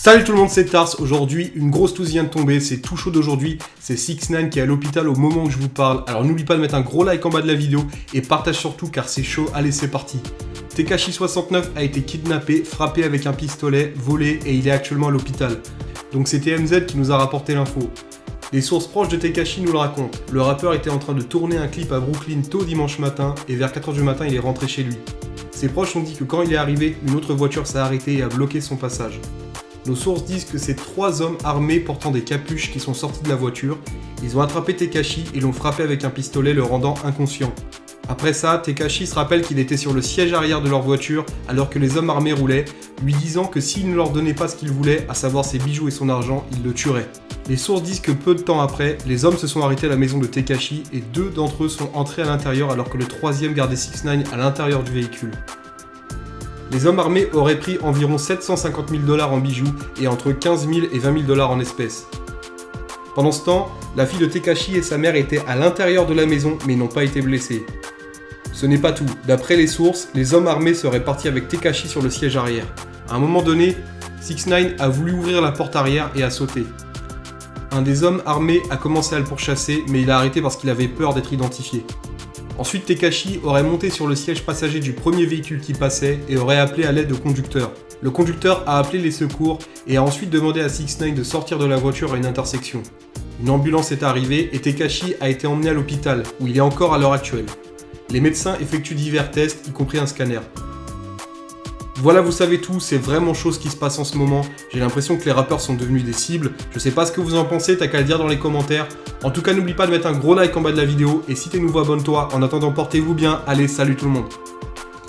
Salut tout le monde, c'est Tars. Aujourd'hui, une grosse touche vient de tomber, c'est tout chaud d'aujourd'hui. C'est 6ix9ine qui est à l'hôpital au moment où je vous parle. Alors n'oublie pas de mettre un gros like en bas de la vidéo et partage surtout car c'est chaud. Allez, c'est parti. Tekashi69 a été kidnappé, frappé avec un pistolet, volé et il est actuellement à l'hôpital. Donc c'était MZ qui nous a rapporté l'info. Les sources proches de Tekashi nous le racontent. Le rappeur était en train de tourner un clip à Brooklyn tôt dimanche matin et vers 4h du matin il est rentré chez lui. Ses proches ont dit que quand il est arrivé, une autre voiture s'est arrêtée et a bloqué son passage. Nos sources disent que c'est 3 hommes armés portant des capuches qui sont sortis de la voiture. Ils ont attrapé Tekashi et l'ont frappé avec un pistolet le rendant inconscient. Après ça, Tekashi se rappelle qu'il était sur le siège arrière de leur voiture alors que les hommes armés roulaient, lui disant que s'il ne leur donnait pas ce qu'ils voulaient, à savoir ses bijoux et son argent, ils le tueraient. Les sources disent que peu de temps après, les hommes se sont arrêtés à la maison de Tekashi et 2 d'entre eux sont entrés à l'intérieur alors que le 3e gardait 6ix9ine à l'intérieur du véhicule. Les hommes armés auraient pris environ 750 000 $ en bijoux et entre 15 000 et 20 000 $ en espèces. Pendant ce temps, la fille de Tekashi et sa mère étaient à l'intérieur de la maison mais n'ont pas été blessés. Ce n'est pas tout. D'après les sources, les hommes armés seraient partis avec Tekashi sur le siège arrière. À un moment donné, 6ix9ine a voulu ouvrir la porte arrière et a sauté. Un des hommes armés a commencé à le pourchasser mais il a arrêté parce qu'il avait peur d'être identifié. Ensuite, Tekashi aurait monté sur le siège passager du premier véhicule qui passait et aurait appelé à l'aide au conducteur. Le conducteur a appelé les secours et a ensuite demandé à 6ix9ine de sortir de la voiture à une intersection. Une ambulance est arrivée et Tekashi a été emmené à l'hôpital, où il est encore à l'heure actuelle. Les médecins effectuent divers tests, y compris un scanner. Voilà, vous savez tout, c'est vraiment chaud ce qui se passe en ce moment. J'ai l'impression que les rappeurs sont devenus des cibles. Je sais pas ce que vous en pensez, t'as qu'à le dire dans les commentaires. En tout cas, n'oublie pas de mettre un gros like en bas de la vidéo. Et si t'es nouveau, abonne-toi. En attendant, portez-vous bien. Allez, salut tout le monde.